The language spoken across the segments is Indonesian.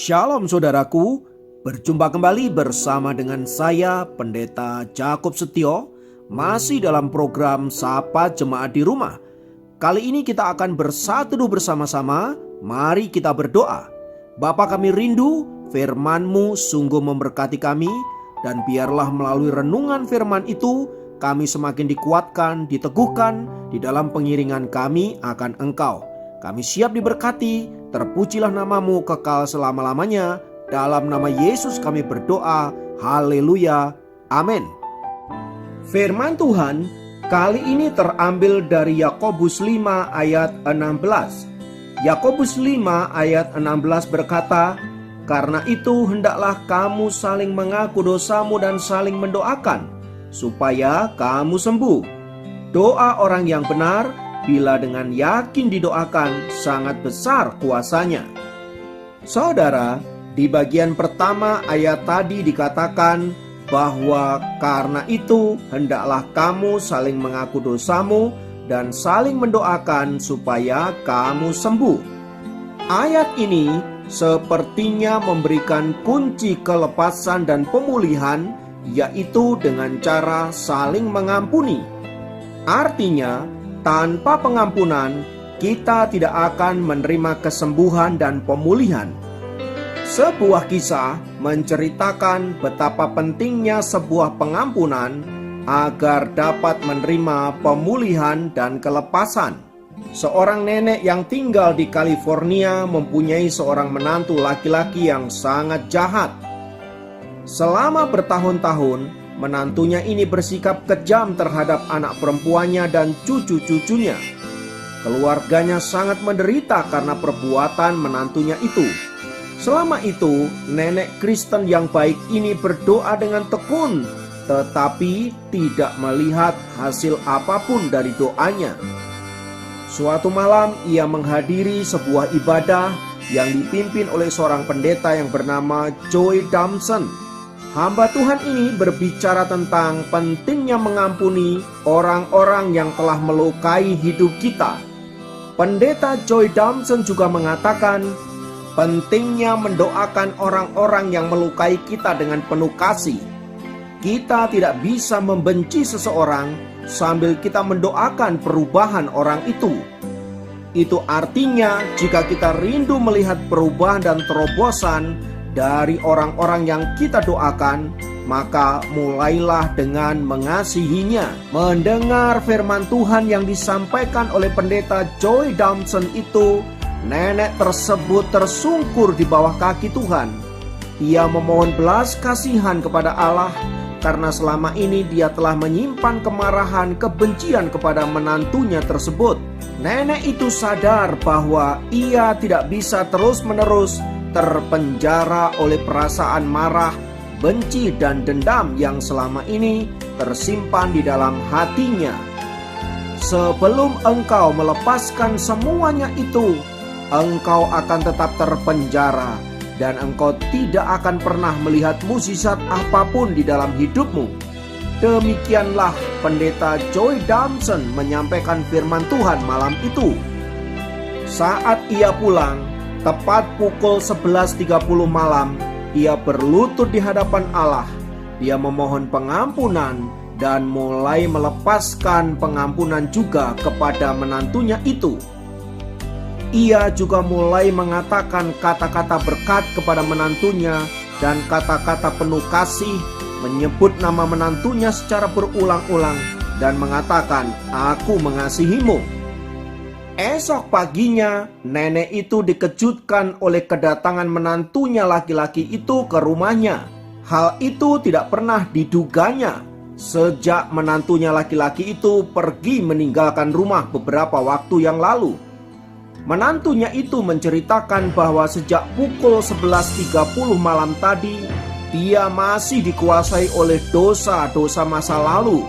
Shalom saudaraku, berjumpa kembali bersama dengan saya Pendeta Jakob Setio, masih dalam program Sapa Jemaat di Rumah. Kali ini kita akan bersatu bersama-sama, mari kita berdoa. Bapa kami rindu, firman-Mu sungguh memberkati kami, dan biarlah melalui renungan firman itu, kami semakin dikuatkan, diteguhkan di dalam pengiringan kami akan Engkau. Kami siap diberkati, terpujilah nama-Mu kekal selama-lamanya. Dalam nama Yesus kami berdoa, haleluya, amin. Firman Tuhan kali ini terambil dari Yakobus 5 ayat 16. Yakobus 5 ayat 16 berkata, "Karena itu hendaklah kamu saling mengaku dosamu dan saling mendoakan, supaya kamu sembuh. Doa orang yang benar, bila dengan yakin didoakan, sangat besar kuasanya." Saudara, di bagian pertama ayat tadi dikatakan bahwa karena itu hendaklah kamu saling mengaku dosamu dan saling mendoakan supaya kamu sembuh. Ayat ini sepertinya memberikan kunci kelepasan dan pemulihan, yaitu dengan cara saling mengampuni. Artinya, tanpa pengampunan, kita tidak akan menerima kesembuhan dan pemulihan. Sebuah kisah menceritakan betapa pentingnya sebuah pengampunan agar dapat menerima pemulihan dan kelepasan. Seorang nenek yang tinggal di California mempunyai seorang menantu laki-laki yang sangat jahat. Selama bertahun-tahun, menantunya ini bersikap kejam terhadap anak perempuannya dan cucu-cucunya. Keluarganya sangat menderita karena perbuatan menantunya itu. Selama itu, nenek Kristen yang baik ini berdoa dengan tekun, tetapi tidak melihat hasil apapun dari doanya. Suatu malam ia menghadiri sebuah ibadah yang dipimpin oleh seorang pendeta yang bernama Joy Damson. Hamba Tuhan ini berbicara tentang pentingnya mengampuni orang-orang yang telah melukai hidup kita. Pendeta Joy Damson juga mengatakan pentingnya mendoakan orang-orang yang melukai kita dengan penuh kasih. Kita tidak bisa membenci seseorang sambil kita mendoakan perubahan orang itu. Itu artinya jika kita rindu melihat perubahan dan terobosan dari orang-orang yang kita doakan, maka mulailah dengan mengasihinya. Mendengar firman Tuhan yang disampaikan oleh pendeta Joy Damson itu, nenek tersebut tersungkur di bawah kaki Tuhan. Ia memohon belas kasihan kepada Allah karena selama ini dia telah menyimpan kemarahan, kebencian kepada menantunya tersebut. Nenek itu sadar bahwa ia tidak bisa terus-menerus terpenjara oleh perasaan marah, benci, dan dendam yang selama ini tersimpan di dalam hatinya. Sebelum engkau melepaskan semuanya itu, engkau akan tetap terpenjara dan engkau tidak akan pernah melihat mukjizat apapun di dalam hidupmu. Demikianlah pendeta Joy Damson menyampaikan firman Tuhan malam itu. Saat ia pulang, tepat pukul 11.30 malam, ia berlutut di hadapan Allah. Dia memohon pengampunan dan mulai melepaskan pengampunan juga kepada menantunya itu. Ia juga mulai mengatakan kata-kata berkat kepada menantunya dan kata-kata penuh kasih, menyebut nama menantunya secara berulang-ulang dan mengatakan, "Aku mengasihimu." Esok paginya, nenek itu dikejutkan oleh kedatangan menantunya laki-laki itu ke rumahnya. Hal itu tidak pernah diduganya sejak menantunya laki-laki itu pergi meninggalkan rumah beberapa waktu yang lalu. Menantunya itu menceritakan bahwa sejak pukul 11.30 malam tadi, dia masih dikuasai oleh dosa-dosa masa lalu.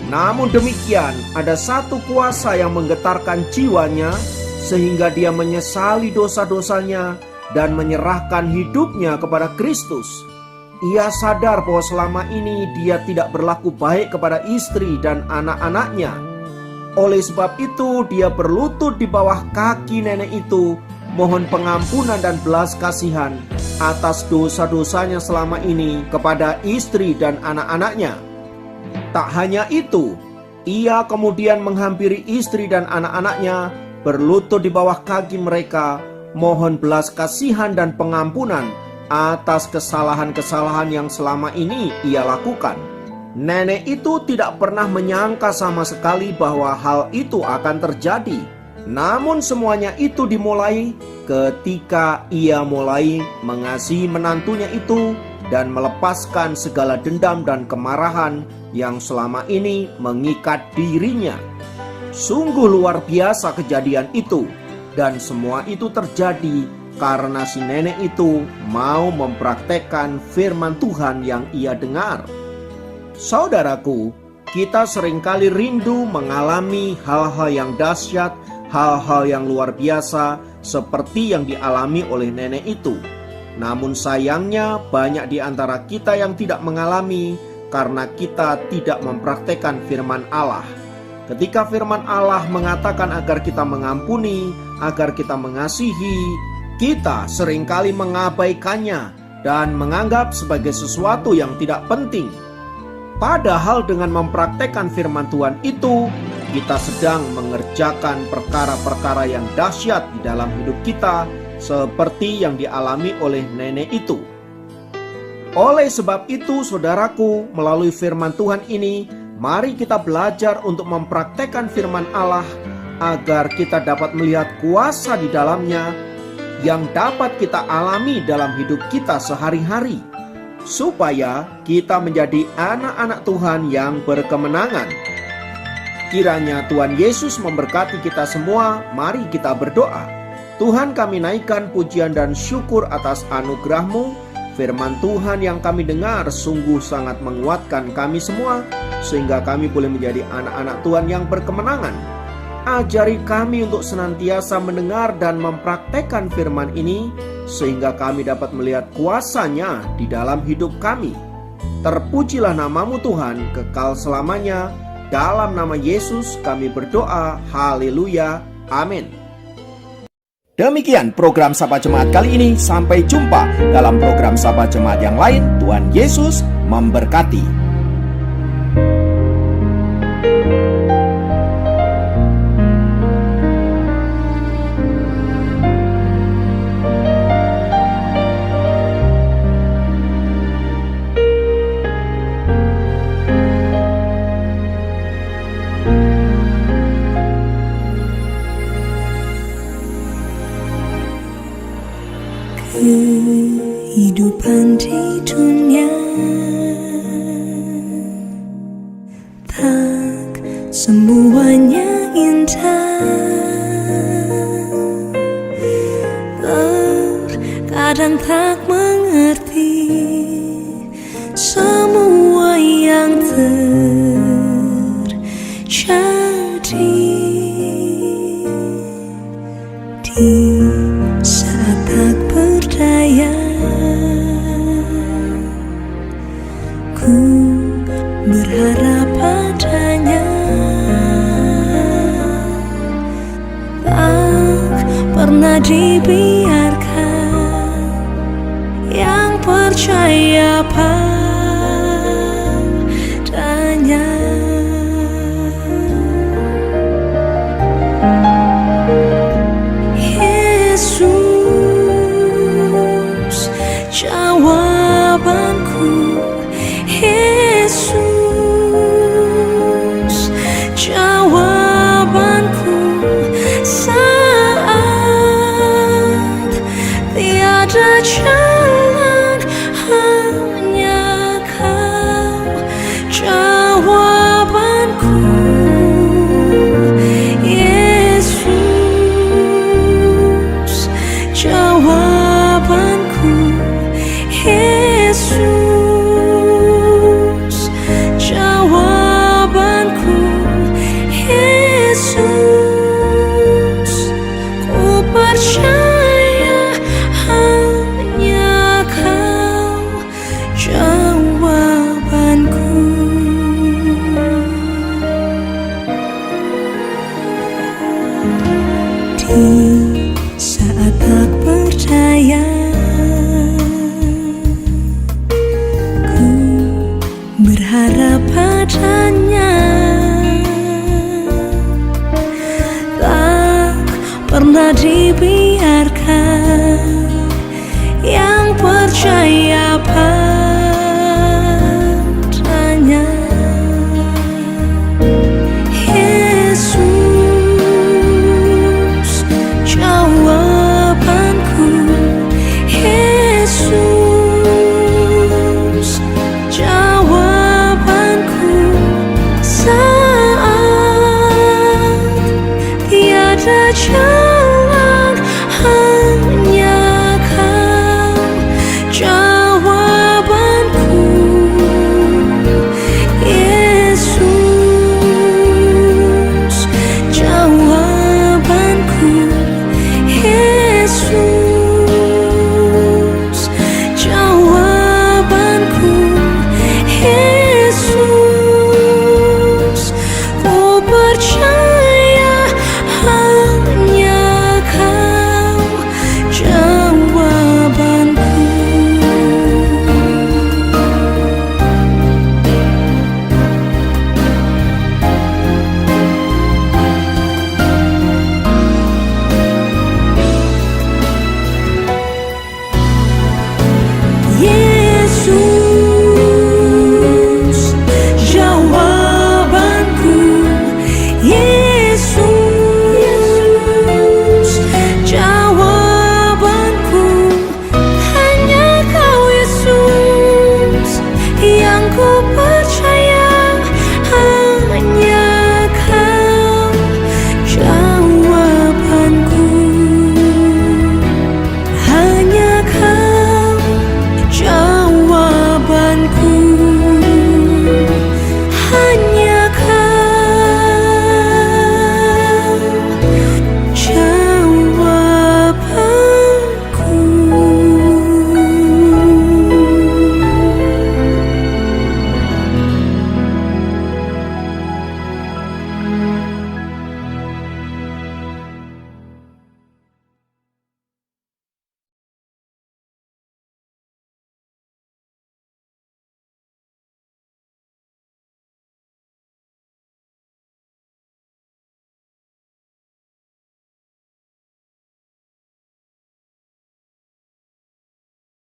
Namun demikian, ada satu kuasa yang menggetarkan jiwanya sehingga dia menyesali dosa-dosanya dan menyerahkan hidupnya kepada Kristus. Ia sadar bahwa selama ini dia tidak berlaku baik kepada istri dan anak-anaknya. Oleh sebab itu, dia berlutut di bawah kaki nenek itu, mohon pengampunan dan belas kasihan, atas dosa-dosanya selama ini kepada istri dan anak-anaknya. Tak hanya itu, ia kemudian menghampiri istri dan anak-anaknya, berlutut di bawah kaki mereka, mohon belas kasihan dan pengampunan atas kesalahan-kesalahan yang selama ini ia lakukan. Nenek itu tidak pernah menyangka sama sekali bahwa hal itu akan terjadi. Namun semuanya itu dimulai ketika ia mulai mengasihi menantunya itu dan melepaskan segala dendam dan kemarahan yang selama ini mengikat dirinya. Sungguh luar biasa kejadian itu, dan semua itu terjadi karena si nenek itu mau mempraktekkan firman Tuhan yang ia dengar. Saudaraku, kita seringkali rindu mengalami hal-hal yang dahsyat, hal-hal yang luar biasa seperti yang dialami oleh nenek itu. Namun sayangnya banyak di antara kita yang tidak mengalami karena kita tidak mempraktekkan firman Allah. Ketika firman Allah mengatakan agar kita mengampuni, agar kita mengasihi, kita seringkali mengabaikannya dan menganggap sebagai sesuatu yang tidak penting. Padahal dengan mempraktekkan firman Tuhan itu, kita sedang mengerjakan perkara-perkara yang dahsyat di dalam hidup kita, seperti yang dialami oleh nenek itu. Oleh sebab itu, saudaraku, melalui firman Tuhan ini, mari kita belajar untuk mempraktekkan firman Allah agar kita dapat melihat kuasa di dalamnya yang dapat kita alami dalam hidup kita sehari-hari, supaya kita menjadi anak-anak Tuhan yang berkemenangan. Kiranya Tuhan Yesus memberkati kita semua. Mari kita berdoa. Tuhan, kami naikkan pujian dan syukur atas anugerah-Mu. Firman Tuhan yang kami dengar sungguh sangat menguatkan kami semua, sehingga kami boleh menjadi anak-anak Tuhan yang berkemenangan. Ajari kami untuk senantiasa mendengar dan mempraktekkan firman ini, sehingga kami dapat melihat kuasa-Nya di dalam hidup kami. Terpujilah nama-Mu Tuhan, kekal selamanya. Dalam nama Yesus kami berdoa. Haleluya. Amin. Demikian program Sapa Jemaat kali ini. Sampai jumpa dalam program Sapa Jemaat yang lain. Tuhan Yesus memberkati. Kehidupan di dunia tak semuanya indah, terkadang tak mengerti semua yang terjadi. Di saat tak berdaya, ku berharap padanya. Tak pernah dibiarkan yang percaya padanya. Yesus, jawabanku. Yesus, jawabanku saat tiada jalan, hanya Kau jawabanku. Yesus, jawabanku. Yesus, jawabanku. Yesus, ku percaya hanya Kau jawabanku. Di saat tak berdaya, dibimbing